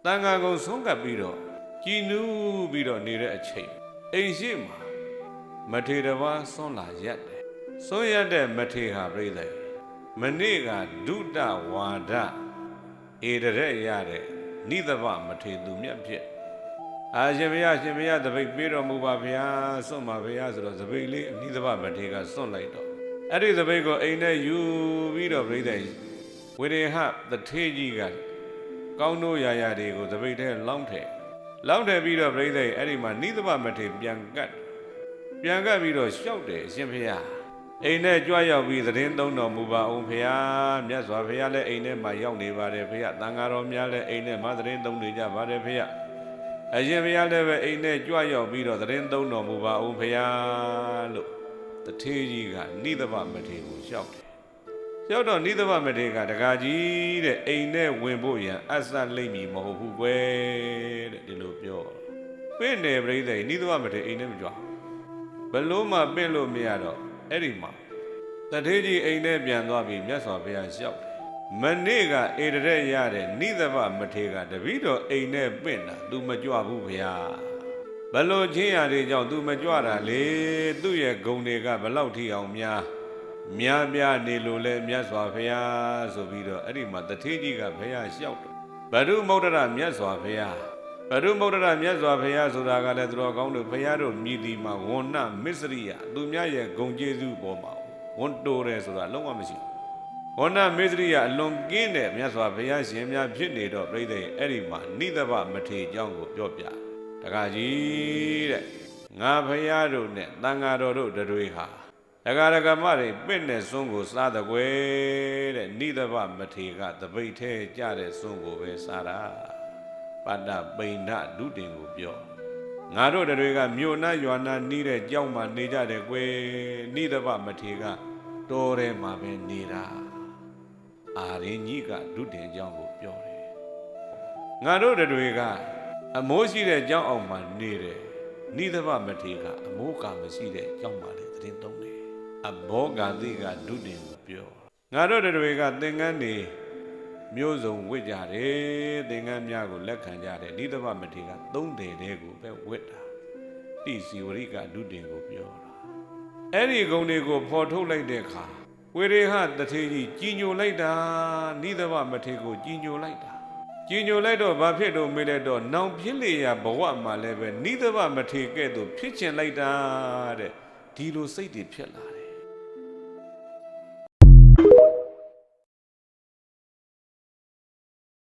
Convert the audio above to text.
တန်ဃာကုံဆုံးကပ်ပြီးတော့ကြည်နူးပြီးတော့နေတဲ့အချိန်အိမ်ရှိမှာမထေရဘာဆွန့်လာရက်တယ်ဆွန့်ရက်တဲ့မထေဟာပြိဿမနေ့ကဒုတဝါဒဧတရက်ရတဲ့နိသဗမထေသူမြတ်ဖြစ်ရှင်ဘုရားတပိတ်ပေးတော်မူပါဗျာဆွန့်ပါဗျာဆိုတော့တပိတ်လေးနိသဗမထေကဆွန့်လိုက်တော့အဲ့ဒီတပိတ်ကိုအိမ်ထဲယူပြီးတော့ပြိဿဝေရေဟတထေကြီးကကောင်းတို့ရာတွေကိုတပိတ်ထဲလောင်းထည့်ပြီးတော့ပြိဿအဲ့ဒီမှာနိသဗမထေပြန်ကပ်ပြီးတော့ရှောက်တယ်အရှင်ဘုရားအိမ်ထဲကြွရောက်ပြီးသတင်းသုံးတော်မူပါအောင်ဘုရားမြတ်စွာဘုရားလည်းအိမ်ထဲမှာရောက်နေပါတယ်ဘုရားသံဃာတော်များလည်းအိမ်ထဲမှာသတင်းသုံးနေကြပါတယ်ဘုရားအရှင်ဘုရားလည်းပဲအိမ်ထဲကြွရောက်ပြီးတော့သတင်းသုံးတော်မူပါအောင်ဘုရားလို့တထေးကြီးကနိသဗမထေကိုရှောက်တယ်ရှောက်တော့နိသဗမထေကတကားကြီးတဲ့အိမ်ထဲဝင်ဖို့ရန်အဆတ်လိမ့်မည်မဟုတ်ဘူးကွယ်တဲ့ဒီလိုပြောပင့်တယ်ပြိဿနိသဗမထေအိမ်ထဲမကြွဘလို့မှပင့်လို့မရတော့အဲ့ဒီမှာတထေးကြီးအိမ်ထဲပြန်သွားပြီးမြတ်စွာဘုရားလျှောက်တယ်မနေ့ကဧတရက်ရတဲ့နိသဗမထေကတပည့်တော်အိမ်ထဲပင့်တာ तू မကြွဘူးဘုရားဘလို့ချင်းရတွေကြောင့် तू မကြွတာလေသူ့ရဲ့ဂုဏ်တွေကဘလောက်ထိအောင်များပြားနေလို့လဲမြတ်စွာဘုရားဆိုပြီးတော့အဲ့ဒီမှာတထေးကြီးကဘုရားလျှောက်တယ်ဘဒုမௌဒရမြတ်စွာဘုရားဘဒုမௌဒရမြတ်စွာဘုရားဆိုတာကလည်းသူတော်ကောင်းတို့ဘုရားတို့မြည်ဒီမှာဝဏ္ဏမစ္စရိယသူများရဲ့ဂုဏ်ကျေးဇူးပေါ်မှာဝန်တိုးတယ်ဆိုတာလုံးဝမရှိဘူးဝဏ္ဏမစ္စရိယအလွန်ကင်းတဲ့မြတ်စွာဘုရားရှင်များဖြစ်နေတော့ပြိဿအဲ့ဒီမှာနိသဗမထေအကြောင်းကိုပြောပြတခါကြီးတဲ့ငါဘုရားတို့နဲ့တန်ဃာတော်တို့တွေဟာဒကာဒကမတွေပင့်တဲ့စွန်းကိုစားတဲ့ကွယ်တဲ့နိသဗမထေကတပိတ်ထဲကြတဲ့စွန်းကိုပဲစားတာပတ္တပိဏဒုတင်ကိုပြောငါတို့တွေကမြို့နာရွာနာနီးတဲ့ကြောက်မှနေကြတယ်ကွယ်နိသဗမထေကတော်ထဲမှာပဲနေတာအာရင်းကြီးကဒုတင်ကြောင်းကိုပြောတယ်ငါတို့တွေကအမိုးရှိတဲ့ကြောင်းအောင်မှနေတယ်နိသဗမထေကအမိုးကမရှိတဲ့ကြောင်းမှလည်းသတင်းသုံးတယ်အဘောဂတိကဒုတင်ကိုပြောငါတို့တွေကသင်္ကန်းနေမျိုးစုံဝစ်ကြတယ်သင်္ကန်းများကိုလက်ခံကြတယ်နိသဗမထေကသုံးတယ်တဲ့ကိုပဲဝစ်တာတိစီဝရိကဒုတင်ကိုပြောတာအဲ့ဒီဂုဏ်တွေကိုဖော်ထုတ်လိုက်တဲ့အခါဝေရေဟတထေကြီးကြီးညိုလိုက်တာနိသဗမထေကိုကြီးညိုလိုက်တော့ဘာဖြစ်တော့မေးလိုက်တော့နောင်ဖြစ်လေရာဘဝမှာလည်းပဲနိသဗမထေကဲ့သို့ဖြစ်ချင်လိုက်တာတဲ့ဒီလိုစိတ်တွေဖြစ်လာ